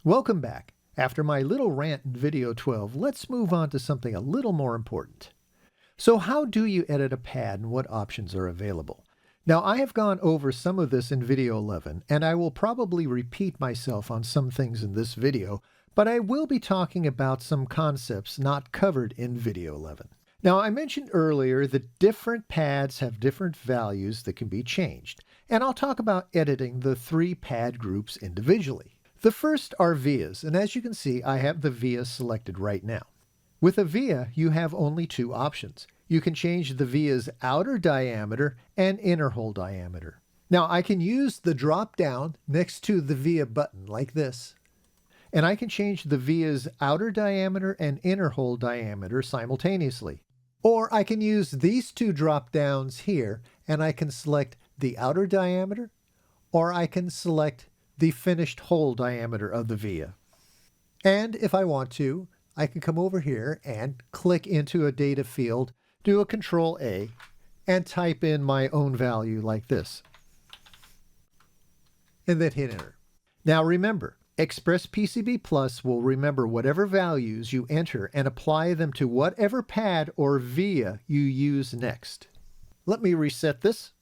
Welcome back. After my little rant in video 12, let's move on to something a little more important. So how do you edit a pad and what options are available? Now I have gone over some of this in video 11, and I will probably repeat myself on some things in this video, but I will be talking about some concepts not covered in video 11. Now I mentioned earlier that different pads have different values that can be changed, and I'll talk about editing the three pad groups individually. The first are vias, and as you can see, I have the via selected right now. With a via, you have only two options. You can change the via's outer diameter and inner hole diameter. Now, I can use the drop down next to the via button like this, and I can change the via's outer diameter and inner hole diameter simultaneously. Or I can use these two drop downs here, and I can select the outer diameter, or I can select the finished hole diameter of the via. And if I want to, I can come over here and click into a data field, do a Control A, and type in my own value like this. And then hit enter. Now remember, Express PCB Plus will remember whatever values you enter and apply them to whatever pad or via you use next. Let me reset this.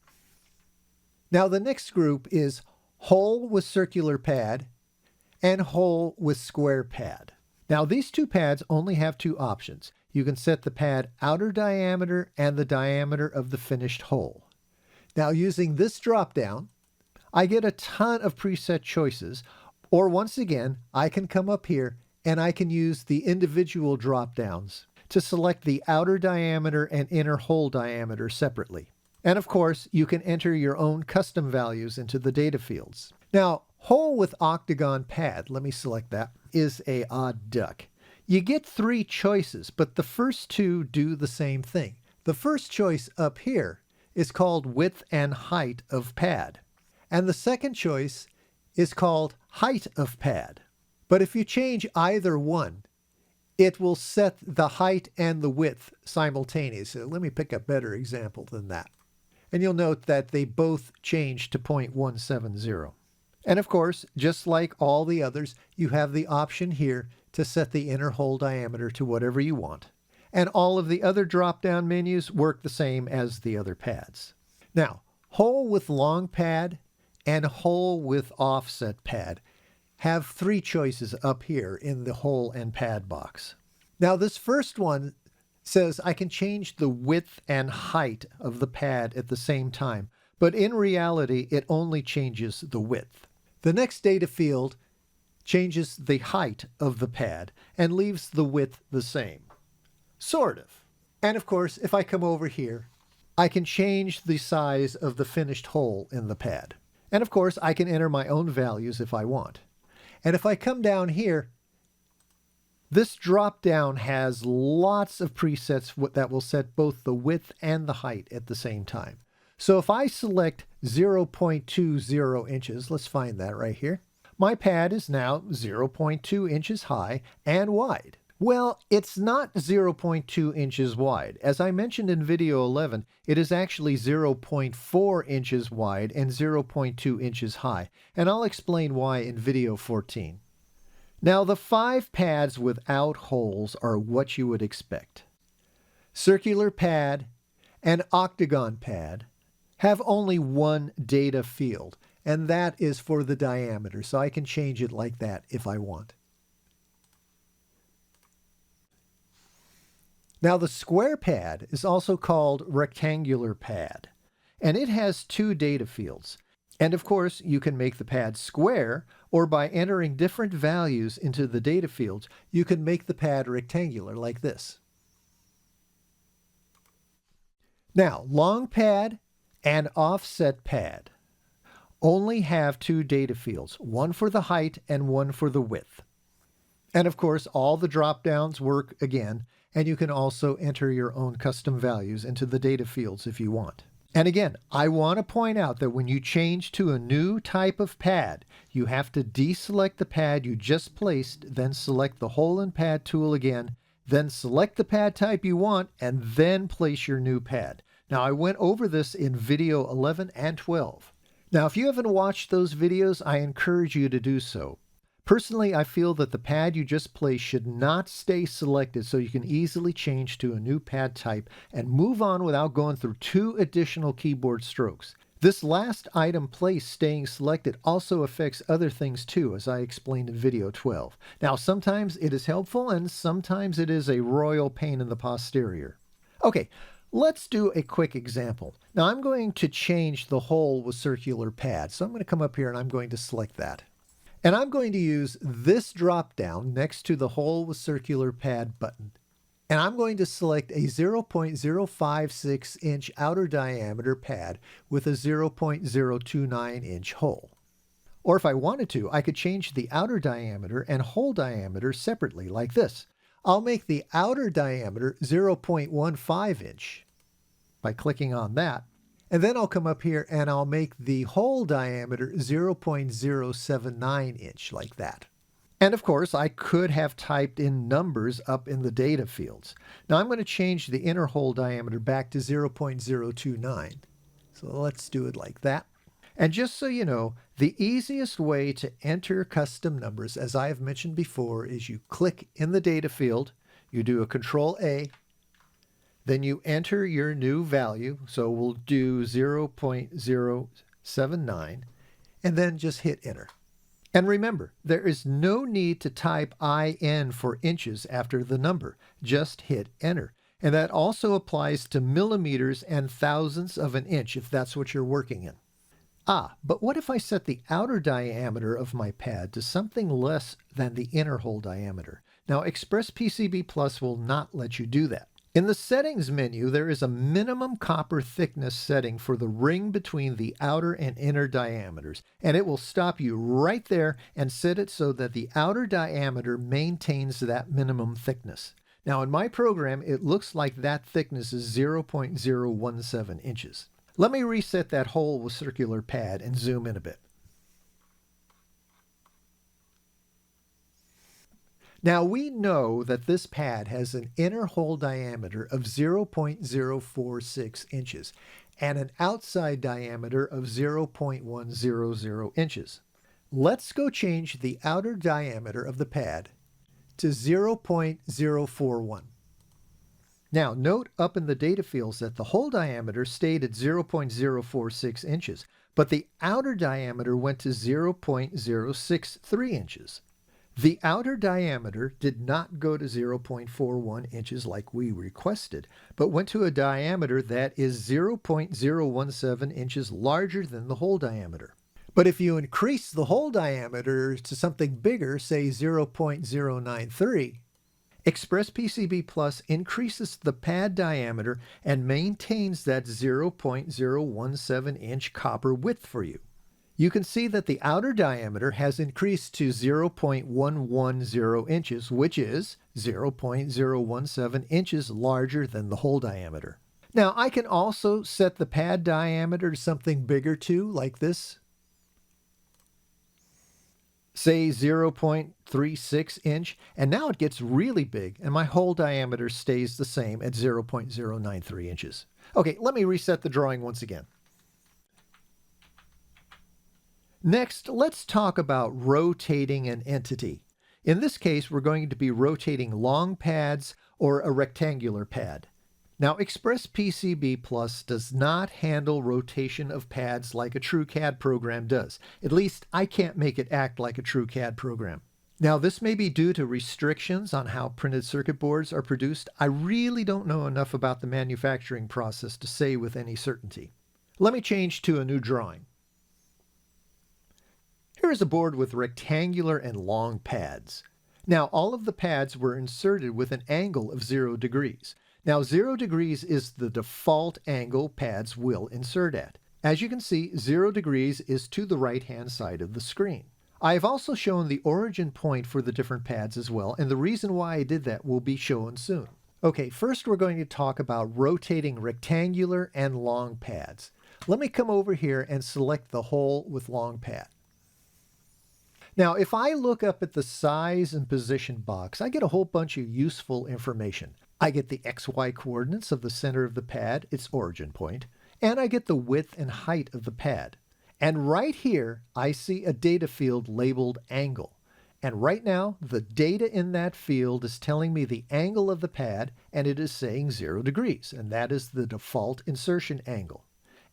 Now the next group is hole with circular pad and hole with square pad. Now these two pads only have two options. You can set the pad outer diameter and the diameter of the finished hole. Now using this drop down, I get a ton of preset choices, or once again, I can come up here and I can use the individual drop downs to select the outer diameter and inner hole diameter separately. And of course, you can enter your own custom values into the data fields. Now, hole with octagon pad, let me select that, is a odd duck. You get three choices, but the first two do the same thing. The first choice up here is called width and height of pad. And the second choice is called height of pad. But if you change either one, it will set the height and the width simultaneously. Let me pick a better example than that. And you'll note that they both change to 0.170. And of course, just like all the others, you have the option here to set the inner hole diameter to whatever you want. And all of the other drop-down menus work the same as the other pads. Now, hole with long pad and hole with offset pad have three choices up here in the hole and pad box. Now, this first one says I can change the width and height of the pad at the same time, but in reality, it only changes the width. The next data field changes the height of the pad and leaves the width the same. Sort of. And of course, if I come over here, I can change the size of the finished hole in the pad. And of course, I can enter my own values if I want. And if I come down here, this drop down has lots of presets that will set both the width and the height at the same time. So if I select 0.20 inches, let's find that right here. My pad is now 0.2 inches high and wide. Well, it's not 0.2 inches wide. As I mentioned in video 11, it is actually 0.4 inches wide and 0.2 inches high. And I'll explain why in video 14. Now, the 5 pads without holes are what you would expect. Circular pad and octagon pad have only one data field, and that is for the diameter, so I can change it like that if I want. Now, the square pad is also called rectangular pad, and it has 2 data fields. And of course, you can make the pad square, or by entering different values into the data fields, you can make the pad rectangular like this. Now, long pad and offset pad only have 2 data fields, one for the height and one for the width. And of course, all the drop-downs work again, and you can also enter your own custom values into the data fields if you want. And again, I want to point out that when you change to a new type of pad, you have to deselect the pad you just placed, then select the hole and pad tool again, then select the pad type you want, and then place your new pad. Now, I went over this in video 11 and 12. Now, if you haven't watched those videos, I encourage you to do so. Personally, I feel that the pad you just placed should not stay selected so you can easily change to a new pad type and move on without going through 2 additional keyboard strokes. This last item placed staying selected also affects other things too, as I explained in video 12. Now, sometimes it is helpful and sometimes it is a royal pain in the posterior. Okay, let's do a quick example. Now, I'm going to change the hole with circular pad, so I'm going to come up here and I'm going to select that. And I'm going to use this drop down next to the hole with circular pad button. And I'm going to select a 0.056 inch outer diameter pad with a 0.029 inch hole. Or if I wanted to, I could change the outer diameter and hole diameter separately like this. I'll make the outer diameter 0.15 inch by clicking on that. And then I'll come up here and I'll make the hole diameter 0.079 inch like that. And of course, I could have typed in numbers up in the data fields. Now I'm going to change the inner hole diameter back to 0.029. So let's do it like that. And just so you know, the easiest way to enter custom numbers, as I have mentioned before, is you click in the data field, you do a Control A, then you enter your new value, so we'll do 0.079, and then just hit enter. And remember, there is no need to type IN for inches after the number, just hit enter. And that also applies to millimeters and thousandths of an inch if that's what you're working in. But what if I set the outer diameter of my pad to something less than the inner hole diameter? Now, Express PCB Plus will not let you do that. In the settings menu, there is a minimum copper thickness setting for the ring between the outer and inner diameters, and it will stop you right there and set it so that the outer diameter maintains that minimum thickness. Now in my program, it looks like that thickness is 0.017 inches. Let me reset that hole with circular pad and zoom in a bit. Now we know that this pad has an inner hole diameter of 0.046 inches and an outside diameter of 0.100 inches. Let's go change the outer diameter of the pad to 0.041. Now note up in the data fields that the hole diameter stayed at 0.046 inches, but the outer diameter went to 0.063 inches. The outer diameter did not go to 0.41 inches like we requested, but went to a diameter that is 0.017 inches larger than the hole diameter. But if you increase the hole diameter to something bigger, say 0.093, Express PCB Plus increases the pad diameter and maintains that 0.017 inch copper width for you. You can see that the outer diameter has increased to 0.110 inches, which is 0.017 inches larger than the hole diameter. Now, I can also set the pad diameter to something bigger too, like this. Say 0.36 inch, and now it gets really big, and my hole diameter stays the same at 0.093 inches. Okay, let me reset the drawing once again. Next, let's talk about rotating an entity. In this case, we're going to be rotating long pads or a rectangular pad. Now, Express PCB Plus does not handle rotation of pads like a TrueCAD program does. At least, I can't make it act like a TrueCAD program. Now, this may be due to restrictions on how printed circuit boards are produced. I really don't know enough about the manufacturing process to say with any certainty. Let me change to a new drawing. Here is a board with rectangular and long pads. Now, all of the pads were inserted with an angle of 0 degrees. Now, 0 degrees is the default angle pads will insert at. As you can see, 0 degrees is to the right-hand side of the screen. I have also shown the origin point for the different pads as well, and the reason why I did that will be shown soon. Okay, first we're going to talk about rotating rectangular and long pads. Let me come over here and select the hole with long pad. Now, if I look up at the size and position box, I get a whole bunch of useful information. I get the XY coordinates of the center of the pad, its origin point, and I get the width and height of the pad. And right here, I see a data field labeled angle. And right now, the data in that field is telling me the angle of the pad, and it is saying 0 degrees, and that is the default insertion angle.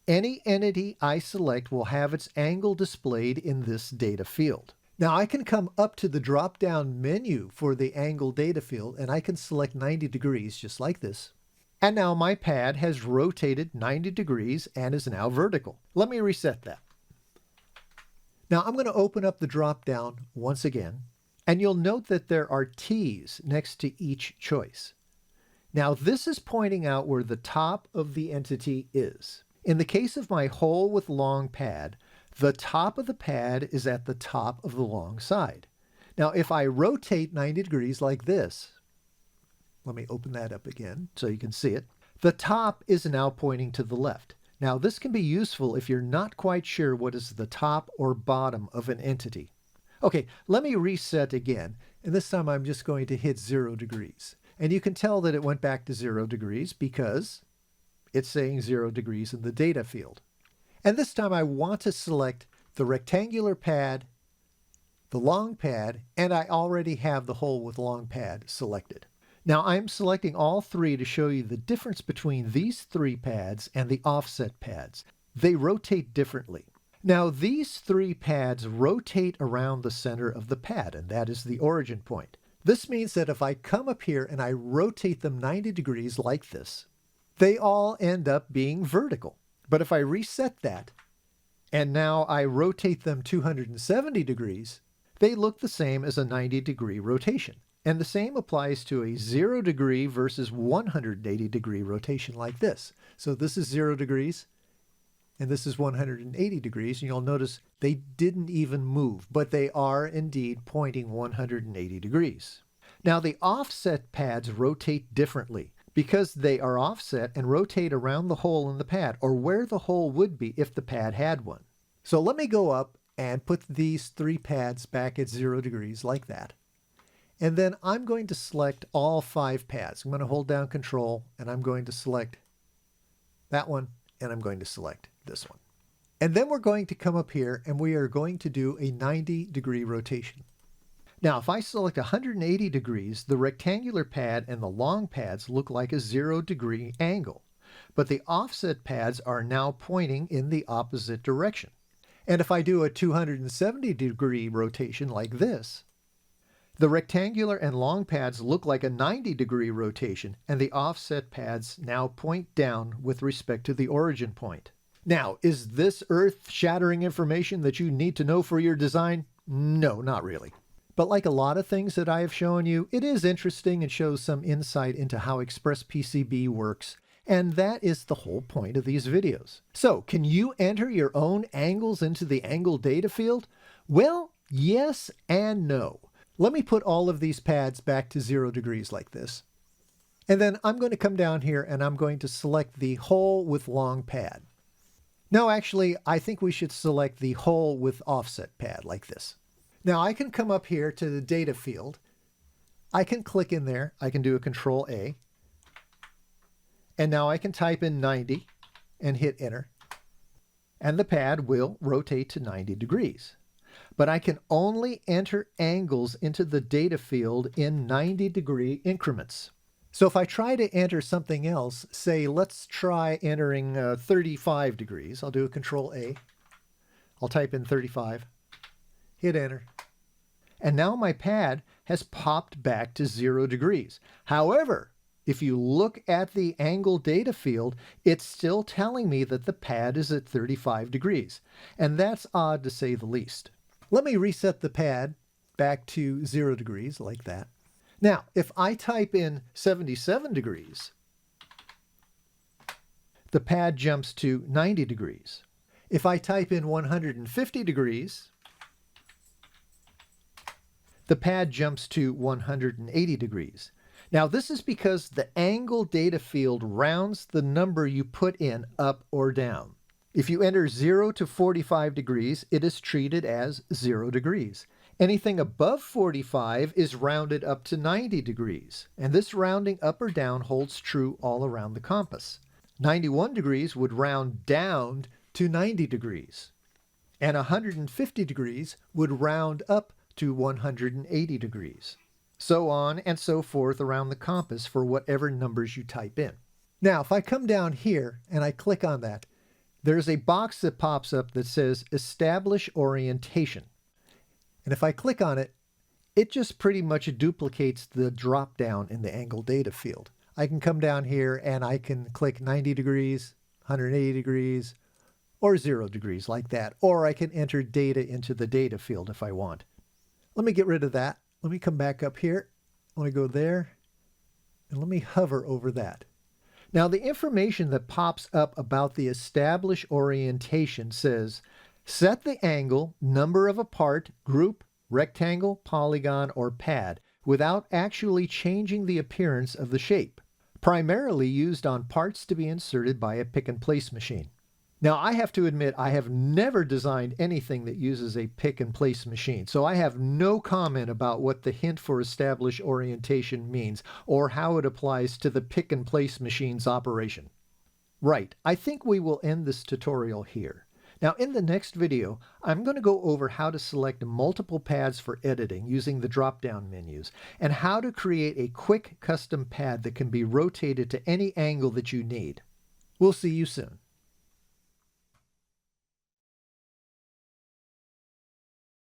Any entity I select will have its angle displayed in this data field. Now I can come up to the drop-down menu for the angle data field, and I can select 90 degrees just like this. And now my pad has rotated 90 degrees and is now vertical. Let me reset that. Now I'm going to open up the drop-down once again, and you'll note that there are T's next to each choice. Now this is pointing out where the top of the entity is. In the case of my hole with long pad, the top of the pad is at the top of the long side. Now if I rotate 90 degrees like this, let me open that up again so you can see it, the top is now pointing to the left. Now this can be useful if you're not quite sure what is the top or bottom of an entity. Okay, let me reset again, and this time I'm just going to hit 0 degrees. And you can tell that it went back to 0 degrees because it's saying 0 degrees in the data field. And this time I want to select the rectangular pad, the long pad, and I already have the hole with long pad selected. Now I'm selecting all three to show you the difference between these three pads and the offset pads. They rotate differently. Now these three pads rotate around the center of the pad, and that is the origin point. This means that if I come up here and I rotate them 90 degrees like this, they all end up being vertical. But if I reset that, and now I rotate them 270 degrees, they look the same as a 90-degree rotation. And the same applies to a 0 degree versus 180 degree rotation like this. So this is 0 degrees, and this is 180 degrees, and you'll notice they didn't even move, but they are indeed pointing 180 degrees. Now the offset pads rotate differently because they are offset and rotate around the hole in the pad, or where the hole would be if the pad had one. So let me go up and put these three pads back at 0 degrees like that. And then I'm going to select all 5 pads. I'm going to hold down Control, and I'm going to select that one, and I'm going to select this one. And then we're going to come up here, and we are going to do a 90-degree rotation. Now, if I select 180 degrees, the rectangular pad and the long pads look like a 0-degree angle, but the offset pads are now pointing in the opposite direction. And if I do a 270-degree rotation like this, the rectangular and long pads look like a 90-degree rotation, and the offset pads now point down with respect to the origin point. Now, is this earth-shattering information that you need to know for your design? No, not really. But like a lot of things that I have shown you, it is interesting and shows some insight into how ExpressPCB works, and that is the whole point of these videos. So, can you enter your own angles into the angle data field? Well, yes and no. Let me put all of these pads back to 0 degrees like this. And then I'm going to come down here and I'm going to select the hole with long pad. No, actually, I think we should select the hole with offset pad like this. Now I can come up here to the data field. I can click in there. I can do a Control A. And now I can type in 90 and hit Enter. And the pad will rotate to 90 degrees. But I can only enter angles into the data field in 90-degree increments. So if I try to enter something else, say let's try entering 35 degrees. I'll do a Control A. I'll type in 35, hit Enter. And now my pad has popped back to 0 degrees. However, if you look at the angle data field, it's still telling me that the pad is at 35 degrees. And that's odd to say the least. Let me reset the pad back to 0 degrees like that. Now, if I type in 77 degrees, the pad jumps to 90 degrees. If I type in 150 degrees, the pad jumps to 180 degrees. Now, this is because the angle data field rounds the number you put in up or down. If you enter 0 to 45 degrees, it is treated as 0 degrees. Anything above 45 is rounded up to 90 degrees, and this rounding up or down holds true all around the compass. 91 degrees would round down to 90 degrees, and 150 degrees would round up to 180 degrees. So on and so forth around the compass for whatever numbers you type in. Now, if I come down here and I click on that, there's a box that pops up that says Establish Orientation. And if I click on it, it just pretty much duplicates the drop down in the angle data field. I can come down here and I can click 90 degrees, 180 degrees, or 0 degrees like that. Or I can enter data into the data field if I want. Let me get rid of that. Let me come back up here. I want to go there. And let me hover over that. Now the information that pops up about the Establish Orientation says, set the angle, number of a part, group, rectangle, polygon, or pad without actually changing the appearance of the shape. Primarily used on parts to be inserted by a pick-and-place machine. Now I have to admit I have never designed anything that uses a pick-and-place machine, so I have no comment about what the hint for Establish Orientation means or how it applies to the pick-and-place machine's operation. Right, I think we will end this tutorial here. Now in the next video, I'm going to go over how to select multiple pads for editing using the drop-down menus, and how to create a quick custom pad that can be rotated to any angle that you need. We'll see you soon.